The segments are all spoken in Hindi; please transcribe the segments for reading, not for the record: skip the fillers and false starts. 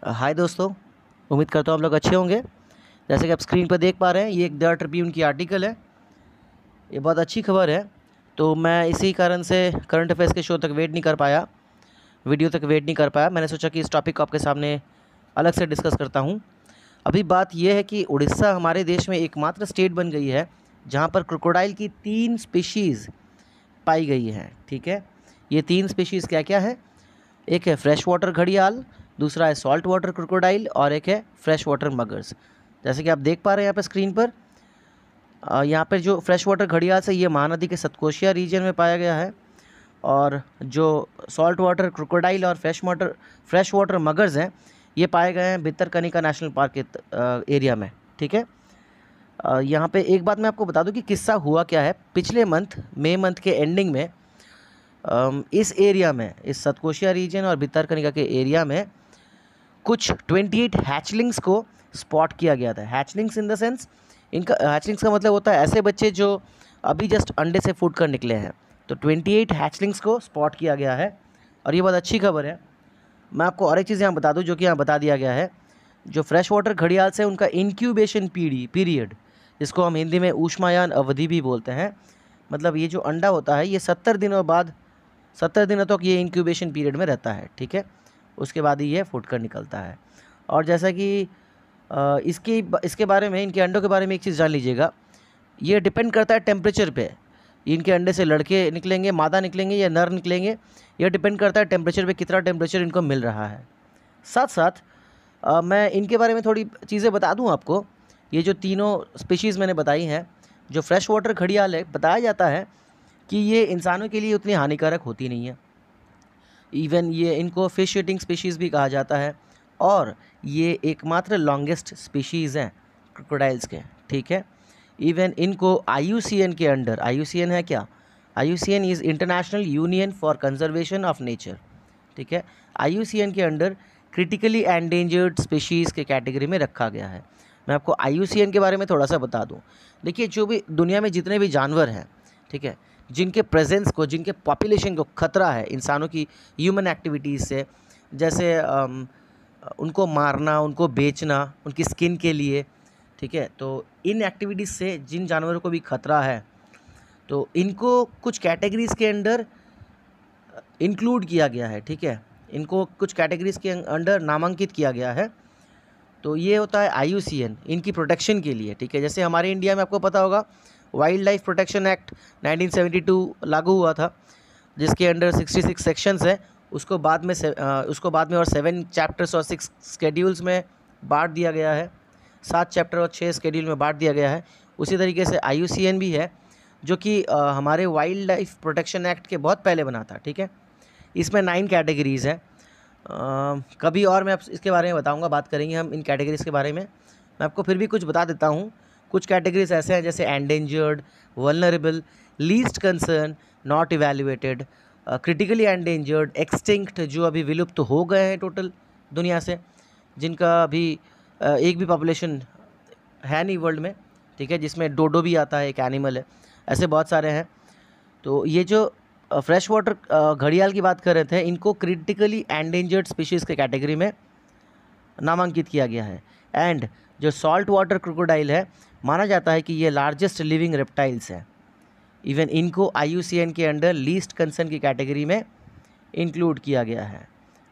हाय दोस्तों, उम्मीद करता हूँ आप लोग अच्छे होंगे। जैसे कि आप स्क्रीन पर देख पा रहे हैं, ये एक द ट्रिब्यून की आर्टिकल है। ये बहुत अच्छी खबर है। तो मैं इसी कारण से करंट अफेयर्स के शो तक वेट नहीं कर पाया, वीडियो तक वेट नहीं कर पाया। मैंने सोचा कि इस टॉपिक को आपके सामने अलग से डिस्कस करता हूँ। अभी बात यह है कि उड़ीसा हमारे देश में एकमात्र स्टेट बन गई है जहाँ पर क्रोकोडाइल की 3 स्पीशीज़ पाई गई हैं। ठीक है, ये 3 स्पीशीज़ क्या क्या है? एक है फ्रेश वाटर घड़ियाल, दूसरा है सॉल्ट वाटर क्रोकोडाइल और एक है फ्रेश वाटर मगर्स। जैसे कि आप देख पा रहे हैं यहाँ पर स्क्रीन पर, यहाँ पर जो फ्रेश वाटर घड़ियाल है ये महानदी के सतकोशिया रीजन में पाया गया है, और जो सॉल्ट वाटर क्रोकोडाइल और फ्रेश वाटर मगर्स हैं ये पाए गए हैं भितरकनिका नेशनल पार्क के एरिया में। ठीक है, यहाँ पे एक बात मैं आपको बता दूं कि किस्सा हुआ क्या है। पिछले मई मंथ के एंडिंग में इस एरिया में, इस सतकोशिया रीजन और भितरकनिका के एरिया में कुछ 28 हैचलिंग्स को स्पॉट किया गया था। हैचलिंग्स इन द सेंस, इनका हैचलिंग्स का मतलब होता है ऐसे बच्चे जो अभी जस्ट अंडे से फूट कर निकले हैं। तो 28 हैचलिंग्स को स्पॉट किया गया है और ये बहुत अच्छी खबर है। मैं आपको और एक चीज़ यहाँ बता दूँ जो कि यहाँ बता दिया गया है। जो फ्रेश वाटर घड़ियाल से उनका इंक्यूबेशन पीरियड, जिसको हम हिंदी में ऊष्मायान अवधि भी बोलते हैं, मतलब ये जो अंडा होता है ये 70 दिनों तक ये इंक्यूबेशन पीरियड में रहता है। ठीक है, उसके बाद ही ये फूट कर निकलता है। और जैसा कि इसके बारे में, इनके अंडों के बारे में एक चीज़ जान लीजिएगा, ये डिपेंड करता है टेम्परेचर पे। इनके अंडे से लड़के निकलेंगे, मादा निकलेंगे या नर निकलेंगे, ये डिपेंड करता है टेम्परेचर पे, कितना टेम्परेचर इनको मिल रहा है। साथ साथ मैं इनके बारे में थोड़ी चीज़ें बता दूं आपको। ये जो तीनों स्पीशीज़ मैंने बताई हैं, जो फ्रेश वाटर घड़ियाल है, बताया जाता है कि ये इंसानों के लिए उतनी हानिकारक होती नहीं है। इवन ये इनको फिश ईटिंग स्पीशीज़ भी कहा जाता है, और ये एकमात्र लॉन्गेस्ट स्पीशीज़ हैं क्रोकोडाइल्स के। ठीक है, इवन इनको IUCN के अंडर, IUCN है क्या? IUCN is international union for conservation of nature. ठीक है, IUCN के अंडर क्रिटिकली एंडेंजर्ड स्पीशीज़ के कैटेगरी में रखा गया है। मैं आपको IUCN के बारे में थोड़ा सा बता दूं। देखिए, जो भी दुनिया में जितने भी जानवर हैं, ठीक है, जिनके प्रेजेंस को, जिनके पॉपुलेशन को खतरा है इंसानों की ह्यूमन एक्टिविटीज़ से, जैसे उनको मारना, उनको बेचना उनकी स्किन के लिए, ठीक है, तो इन एक्टिविटीज़ से जिन जानवरों को भी खतरा है, तो इनको कुछ कैटेगरीज़ के अंडर इंक्लूड किया गया है। ठीक है, इनको कुछ कैटेगरीज़ के अंडर नामांकित किया गया है। तो ये होता है IUCN इनकी प्रोटेक्शन के लिए। ठीक है, जैसे हमारे इंडिया में आपको पता होगा वाइल्ड लाइफ प्रोटेक्शन एक्ट 1972 लागू हुआ था, जिसके अंडर 66 सेक्शंस हैं। उसको बाद में और 7 चैप्टर्स और 6 स्केड्यूल्स में बांट दिया गया है। 7 चैप्टर और 6 स्केड्यूल में बांट दिया गया है। उसी तरीके से IUCN भी है, जो कि हमारे वाइल्ड लाइफ प्रोटेक्शन एक्ट के बहुत पहले बना था। ठीक है, इसमें 9 कैटेगरीज़ हैं। कभी और मैं इसके बारे में बताऊंगा, बात करेंगे हम इन कैटेगरीज़ के बारे में। मैं आपको फिर भी कुछ बता देता हूँ। कुछ कैटेगरीज ऐसे हैं जैसे endangered, vulnerable, least concern, not evaluated, critically endangered, extinct, जो अभी विलुप्त हो गए हैं टोटल दुनिया से, जिनका अभी एक भी पॉपुलेशन है नहीं वर्ल्ड में। ठीक है, जिसमें डोडो भी आता है, एक एनिमल है। ऐसे बहुत सारे हैं। तो ये जो फ्रेश वाटर घड़ियाल की बात कर रहे थे, इनको क्रिटिकली एंडेंजर्ड स्पीशीज़ के कैटेगरी में नामांकित किया गया है। एंड जो सॉल्ट वाटर क्रोकोडाइल है, माना जाता है कि ये लार्जेस्ट लिविंग रेप्टाइल्स हैं। इवन इनको IUCN के अंडर लीस्ट कंसर्न की कैटेगरी में इंक्लूड किया गया है।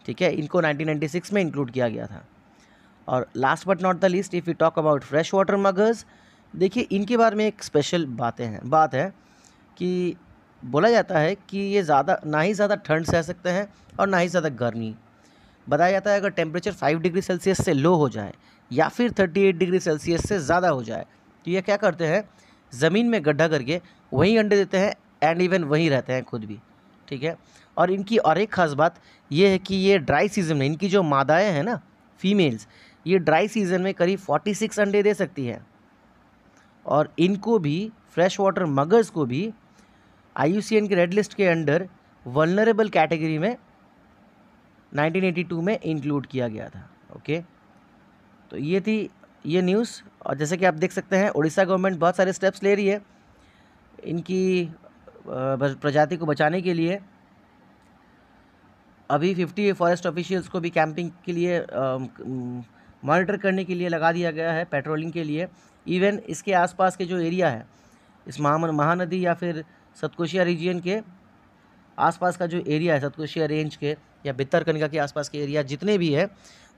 ठीक है, इनको 1996 में इंक्लूड किया गया था। और last but not the least, if you talk about fresh water muggers, देखिए इनके बारे में एक स्पेशल बात है कि बोला जाता है कि ये ना ही ज़्यादा ठंड सह सकते हैं और ना ही ज़्यादा गर्मी। बताया जाता है अगर टेम्परेचर 5 डिग्री सेल्सियस से लो हो जाए या फिर 38 डिग्री सेल्सियस से ज़्यादा हो जाए, तो ये क्या करते हैं, ज़मीन में गड्ढा करके वहीं अंडे देते हैं एंड इवन वहीं रहते हैं खुद भी। ठीक है, और इनकी और एक ख़ास बात ये है कि ये ड्राई सीजन में, इनकी जो मादाएँ हैं ना, फीमेल्स, ये ड्राई सीजन में करीब 46 अंडे दे सकती हैं। और इनको भी, फ्रेश वाटर मगर्स को भी, IUCN के रेड लिस्ट के अंडर वल्नरेबल कैटेगरी में 1982 में इंक्लूड किया गया था। ओके, तो ये थी ये न्यूज़। और जैसे कि आप देख सकते हैं, उड़ीसा गवर्नमेंट बहुत सारे स्टेप्स ले रही है इनकी प्रजाति को बचाने के लिए। अभी 50 फॉरेस्ट ऑफिशियल्स को भी कैंपिंग के लिए मॉनिटर करने के लिए लगा दिया गया है, पेट्रोलिंग के लिए। इवन इसके आसपास के जो एरिया है, इस महानदी या फिर सतकोशिया रीजन के आसपास का जो एरिया है, सतकोशिया रेंज के या भितरकनिका के आसपास के एरिया जितने भी है,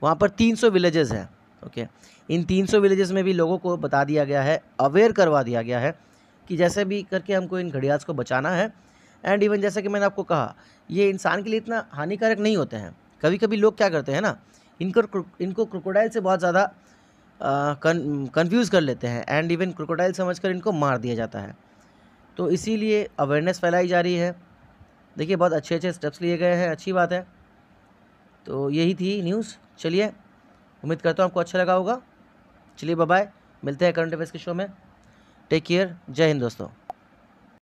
वहाँ पर 300 विलेजेस हैं। ओके, इन 300 विलेजेस में भी लोगों को बता दिया गया है, अवेयर करवा दिया गया है कि जैसे भी करके हमको इन घड़ियाल्स को बचाना है। एंड इवन जैसे कि मैंने आपको कहा, ये इंसान के लिए इतना हानिकारक नहीं होते हैं। कभी कभी लोग क्या करते हैं ना, इनको क्रोकोडाइल से बहुत ज़्यादा कन्फ्यूज़ कर लेते हैं एंड इवन क्रोकोडाइल समझकर इनको मार दिया जाता है। तो इसीलिए अवेयरनेस फैलाई जा रही है। देखिए, बहुत अच्छे अच्छे स्टेप्स लिए गए हैं, अच्छी बात है। तो यही थी न्यूज़। चलिए, उम्मीद करता हूँ आपको अच्छा लगा होगा। चलिए, बाय बाय, मिलते हैं करंट अफेयर्स के शो में। टेक केयर, जय हिंद दोस्तों।